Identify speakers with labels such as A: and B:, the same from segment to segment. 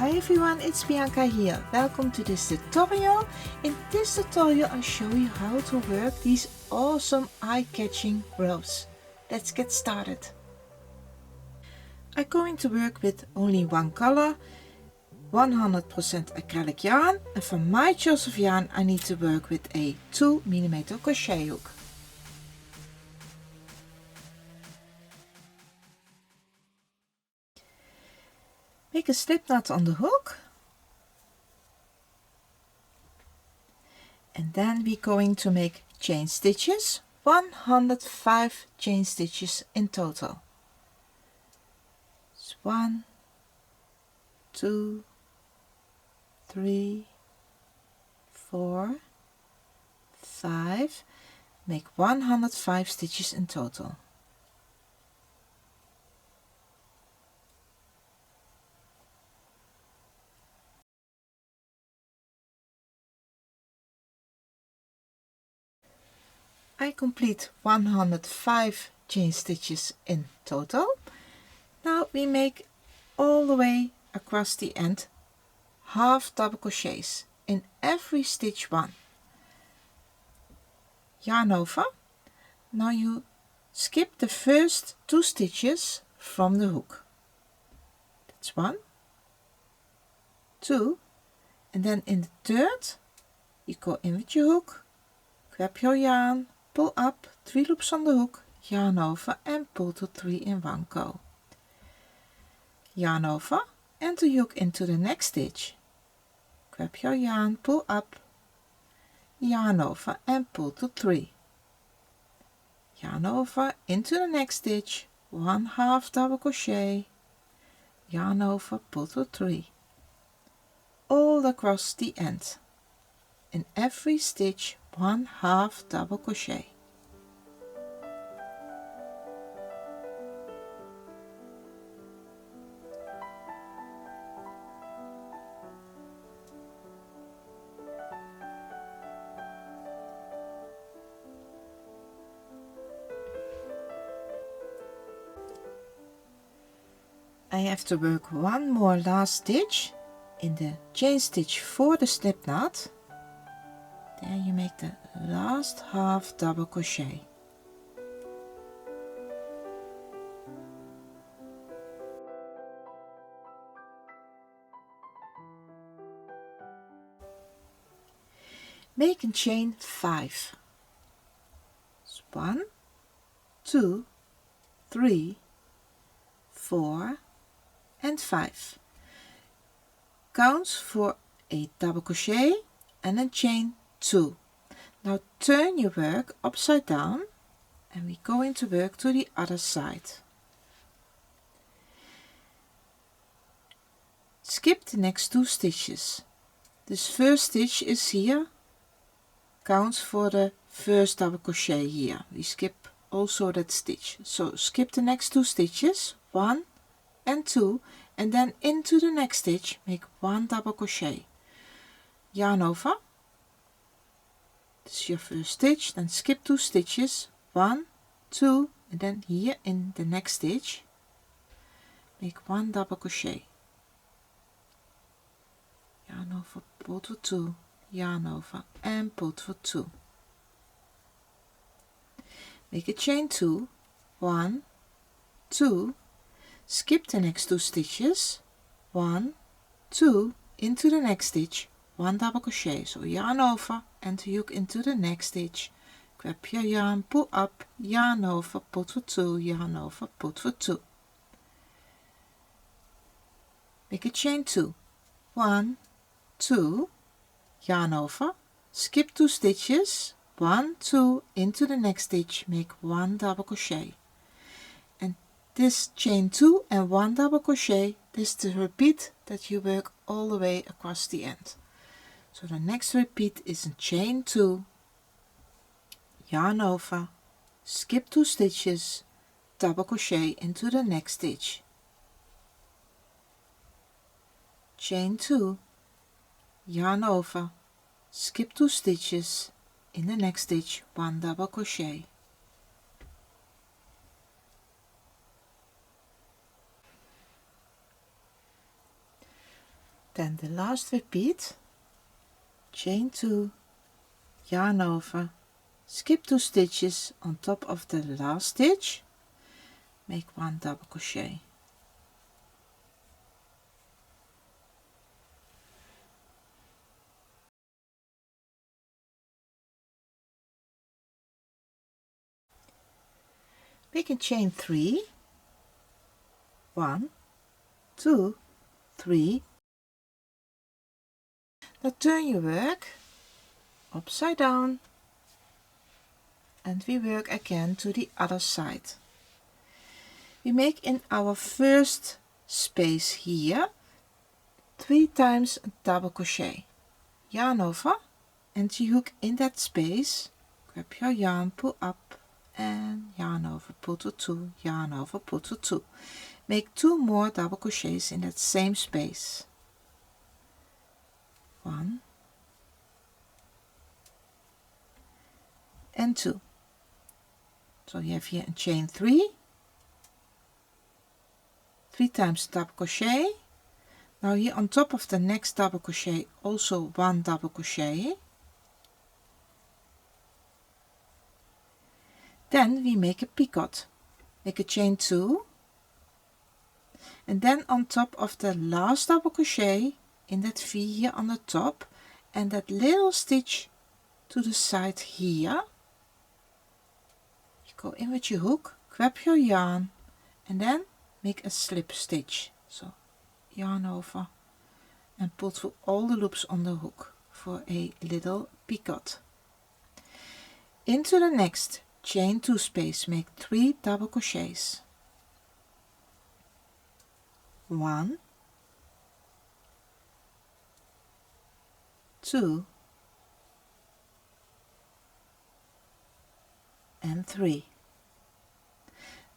A: Hi everyone, it's Bianca here. Welcome to this tutorial. In this tutorial I'll show you how to work these awesome eye-catching rows. Let's get started. I'm going to work with only one color, 100% acrylic yarn, and for my choice of yarn I need to work with a 2mm crochet hook. Make a slip knot on the hook, and then we're going to make chain stitches, 105 chain stitches in total. It's 1, 2, 3, 4, 5. Make 105 stitches in total. I complete 105 chain stitches in total. Now we make all the way across the end half double crochets in every stitch 1. Yarn over. Now you skip the first 2 stitches from the hook. That's 1, 2, and then in the third you go in with your hook, grab your yarn, pull up 3 loops on the hook, yarn over and pull to 3 in one go. Yarn over and the hook into the next stitch. Grab your yarn, pull up, yarn over and pull to 3. Yarn over into the next stitch, 1 half double crochet, yarn over, pull to 3. All across the end. In every stitch 1 half double crochet. I have to work one more last stitch in the chain stitch for the slip knot. There you make the last half double crochet. Make a chain 5. So 1, 2, 3, 4 and 5. Counts for a double crochet and a chain 2. Now turn your work upside down and we're going to work to the other side. Skip the next 2 stitches. This first stitch is here, counts for the first double crochet here. We skip also that stitch. So skip the next 2 stitches, 1 and 2, and then into the next stitch make 1 double crochet. Yarn over. This is your first stitch, then skip 2 stitches, 1, 2, and then here in the next stitch make 1 double crochet. Yarn over, pull to 2, yarn over and pull for 2. Make a chain 2, 1, 2, skip the next 2 stitches, 1, 2, into the next stitch, 1 double crochet. So yarn over and the hook into the next stitch. Grab your yarn, pull up, yarn over, pull for 2, yarn over, pull for 2. Make a chain 2, 1, 2, yarn over, skip 2 stitches, 1, 2, into the next stitch, make 1 double crochet. And this chain 2 and 1 double crochet, this is the repeat that you work all the way across the end. So the next repeat is a chain 2, yarn over, skip 2 stitches, double crochet into the next stitch. Chain 2, yarn over, skip 2 stitches, in the next stitch 1 double crochet. Then the last repeat, chain 2, yarn over, skip 2 stitches on top of the last stitch, make 1 double crochet. Make a chain 3, 1, 2, 3. Now turn your work upside down and we work again to the other side. We make in our first space here 3 times a double crochet. Yarn over and you hook in that space, grab your yarn, pull up and yarn over, pull to 2, yarn over, pull to 2. Make 2 more double crochets in that same space. 1 and 2. So you have here a chain 3, 3 times double crochet. Now here on top of the next double crochet also 1 double crochet. Then we make a picot. Make a chain 2 and then on top of the last double crochet in that V here on the top and that little stitch to the side here, you go in with your hook, grab your yarn and then make a slip stitch. So yarn over and pull through all the loops on the hook for a little picot. Into the next chain 2 space, make 3 double crochets. 1, 2 and 3.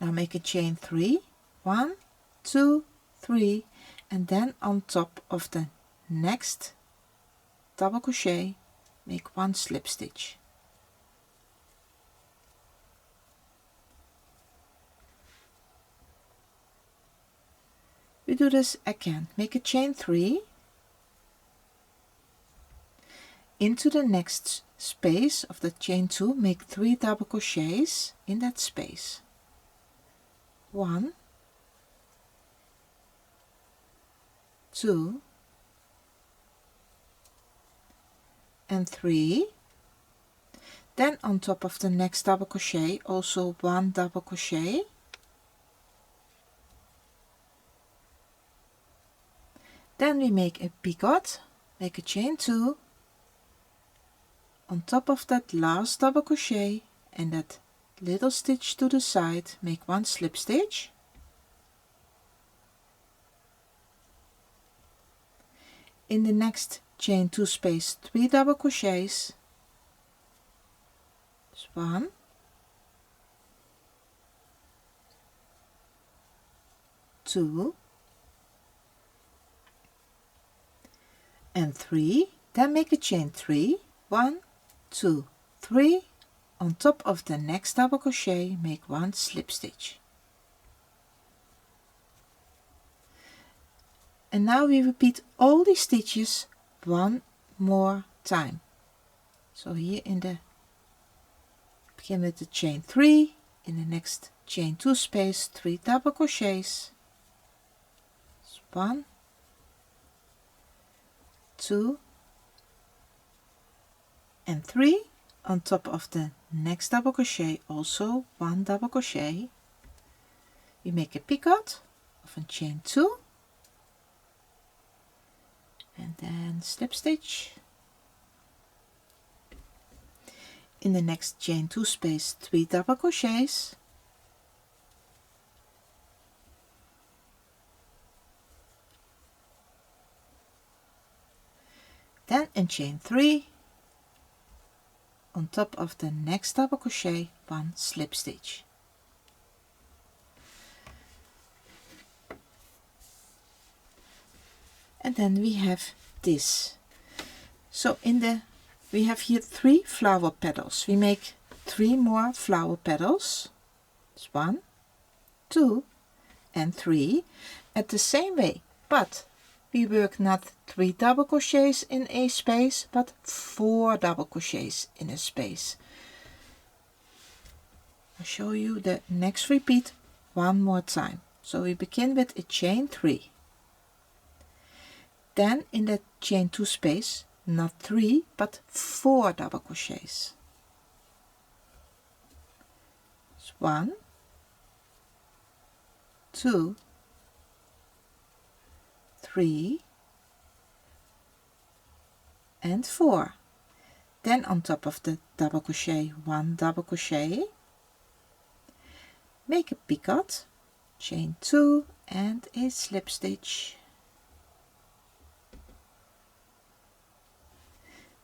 A: Now make a chain 3, 1, 2, 3 and then on top of the next double crochet make 1 slip stitch. We do this again. Make a chain 3 into the next space of the chain 2, make 3 double crochets in that space. 1, 2 and 3. Then on top of the next double crochet also 1 double crochet. Then we make a picot, make a chain 2 on top of that last double crochet and that little stitch to the side, make 1 slip stitch. In the next chain 2 space 3 double crochets. Just 1, 2 and 3. Then make a chain 3, 1, 2, 3. On top of the next double crochet make 1 slip stitch. And now we repeat all these stitches 1 more time. So here in the begin with the chain 3, in the next chain 2 space 3 double crochets. 1, 2 and 3. On top of the next double crochet also 1 double crochet. We make a picot of a chain 2 and then slip stitch. In the next chain 2 space 3 double crochets. Then in chain 3 on top of the next double crochet 1 slip stitch. And then we have this. So we have here 3 flower petals. We make 3 more flower petals. It's 1, 2 and 3 at the same way, but we work not 3 double crochets in a space but 4 double crochets in a space. I'll show you the next repeat one more time. So we begin with a chain 3. Then in the chain 2 space, not 3 but 4 double crochets. It's 1, 2, 3 and 4. Then on top of the double crochet, 1 double crochet, make a picot, chain 2 and a slip stitch.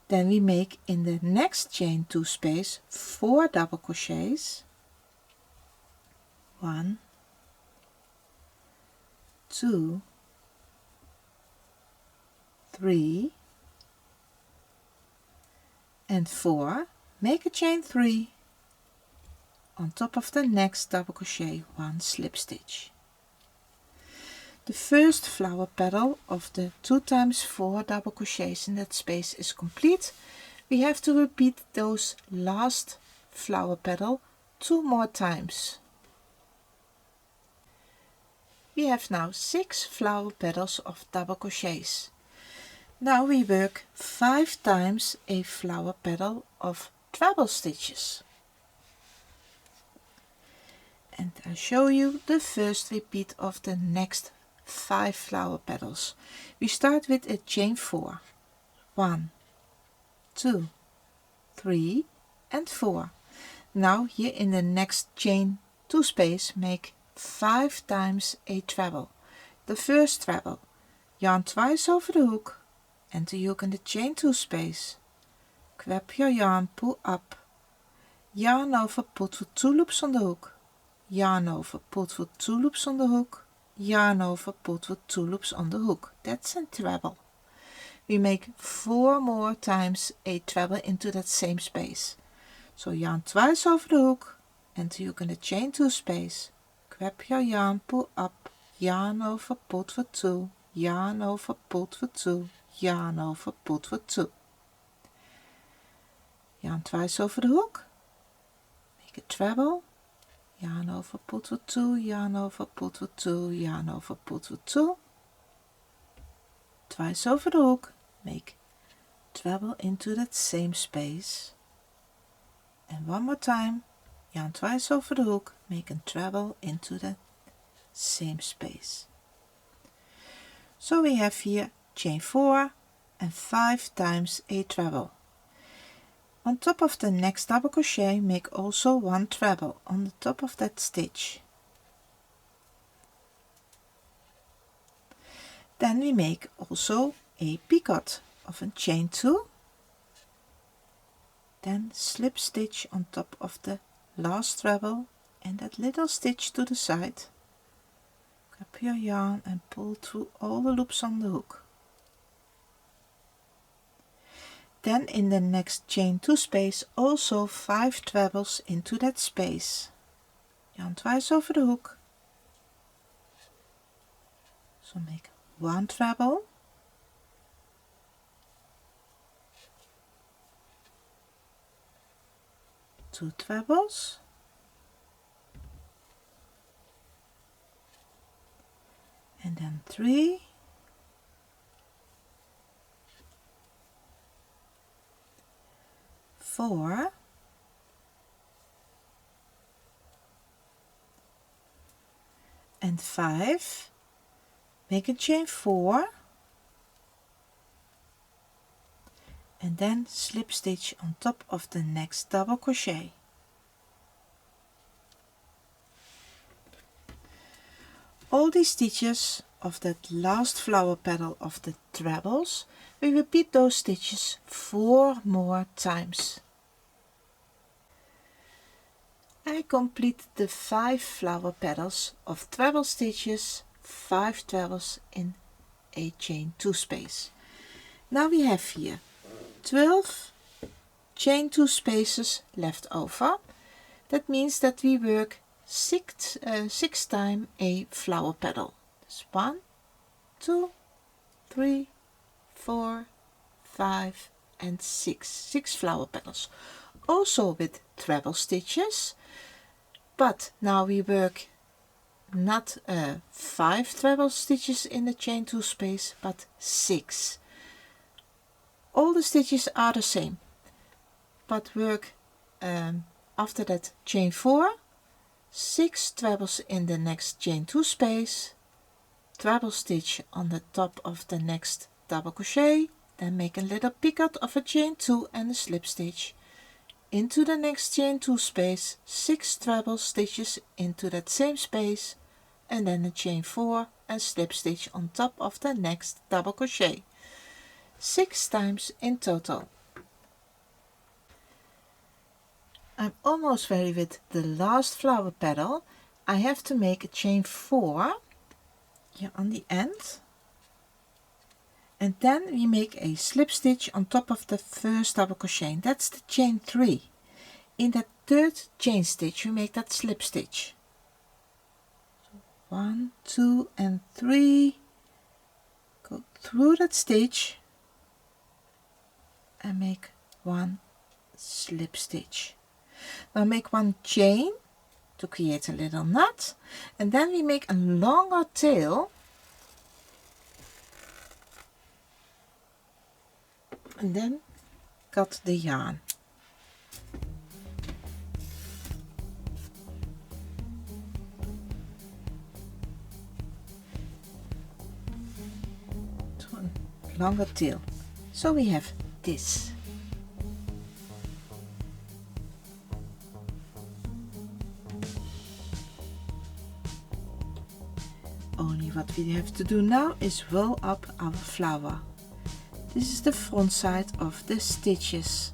A: Then we make in the next chain 2 space 4 double crochets, 1, 2, 3 and 4. Make a chain 3. On top of the next double crochet, 1 slip stitch. The first flower petal of the 2 times 4 double crochets in that space is complete. We have to repeat those last flower petal 2 more times. We have now 6 flower petals of double crochets. Now we work 5 times a flower petal of treble stitches. And I'll show you the first repeat of the next 5 flower petals. We start with a chain 4. 1, 2, 3 and 4. Now here in the next chain 2 space make 5 times a treble. The first treble, yarn twice over the hook, enter hook in the chain 2 space, grab your yarn, pull up, yarn over, put for 2 loops on the hook, yarn over, put for 2 loops on the hook, yarn over, put for 2 loops on the hook. That's a treble. We make 4 more times a treble into that same space. So yarn twice over the hook, enter hook in the chain 2 space, grab your yarn, pull up, yarn over, put for 2, yarn over, put for 2, yarn over, put for 2. Yarn twice over the hook, make a treble, yarn over, put for 2, yarn over, put for 2, yarn over, put for 2. Twice over the hook, make treble into that same space. And one more time, yarn twice over the hook, make a treble into the same space. So we have here chain 4 and 5 times a treble. On top of the next double crochet, make also 1 treble on the top of that stitch. Then we make also a picot of a chain 2, then slip stitch on top of the last treble and that little stitch to the side. Grab your yarn and pull through all the loops on the hook. Then in the next chain 2 space also 5 trebles into that space. Yarn twice over the hook. So make 1 treble, 2 trebles, and then 3, 4, and 5. Make a chain 4 and then slip stitch on top of the next double crochet. All these stitches of that last flower petal of the trebles, we repeat those stitches 4 more times. I complete the 5 flower petals of treble stitches, 5 trebles in a chain 2 space. Now we have here 12 chain 2 spaces left over. That means that we work 6 times a flower petal. That's 1, 2, 3, 4, 5 and 6 flower petals. Also with treble stitches, but now we work not 5 treble stitches in the chain 2 space, but 6. All the stitches are the same, but work after that chain 4, 6 trebles in the next chain 2 space, treble stitch on the top of the next double crochet, then make a little picot of a chain 2 and a slip stitch into the next chain 2 space, 6 treble stitches into that same space, and then a chain 4 and slip stitch on top of the next double crochet, 6 times in total. I'm almost ready with the last flower petal. I have to make a chain 4 here on the end, and then we make a slip stitch on top of the first double crochet. That's the chain 3. In that third chain stitch we make that slip stitch. 1, 2 and 3, go through that stitch and make 1 slip stitch. Now make 1 chain to create a little knot, and then we make a longer tail, and then cut the yarn. To a longer tail. So we have this. Only what we have to do now is roll up our flower. This is the front side of the stitches.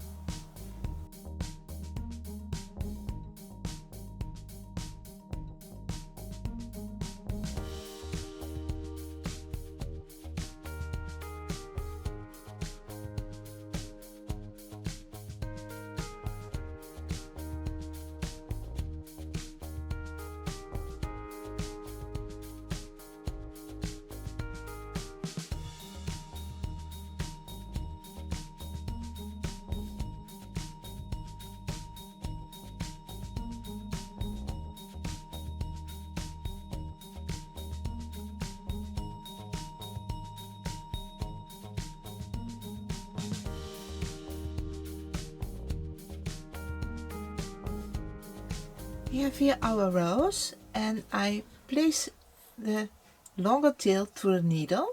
A: We have here our rows, and I place the longer tail through the needle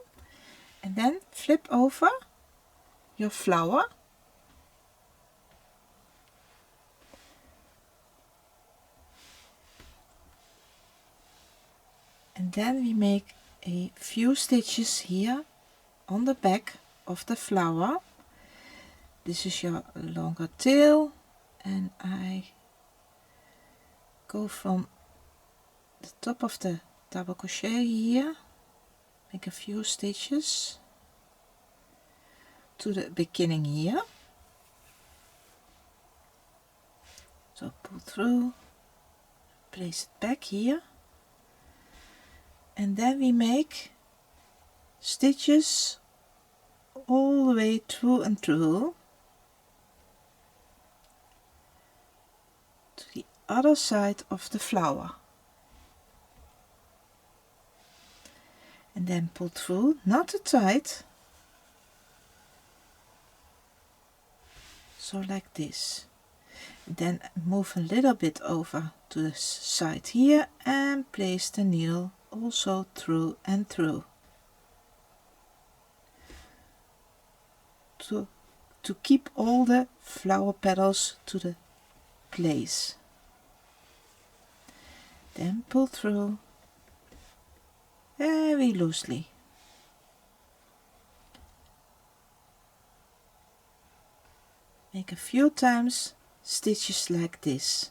A: and then flip over your flower and then we make a few stitches here on the back of the flower. This is your longer tail, and I go from the top of the double crochet here, make a few stitches to the beginning here, so pull through, place it back here, and then we make stitches all the way through and through to the other side of the flower, and then pull through, not too tight, so like this, and then move a little bit over to the side here and place the needle also through and through to keep all the flower petals to the place. Then pull through very loosely. Make a few times stitches like this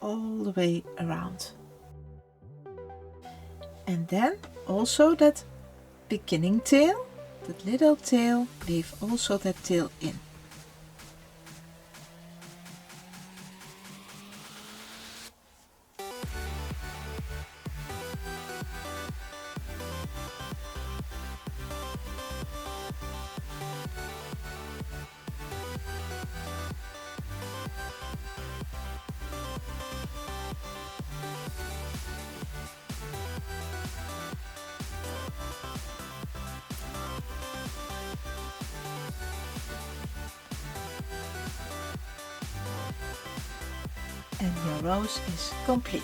A: all the way around, and then also that beginning tail, that little tail, leave also that tail in. and your rose is complete.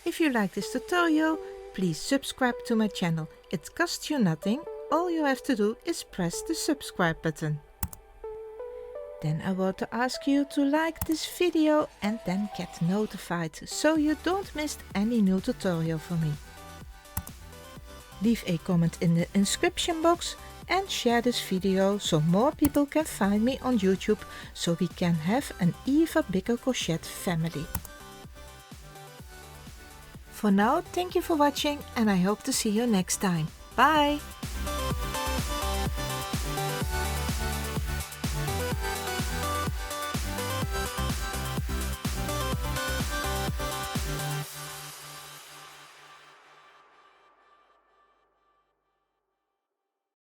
A: If you like this tutorial, please subscribe to my channel. It costs you nothing. All you have to do is press the subscribe button. Then I want to ask you to like this video and then get notified so you don't miss any new tutorial from me. Leave a comment in the description box and share this video so more people can find me on YouTube so we can have an even bigger crochet family. For now, thank you for watching and I hope to see you next time. Bye!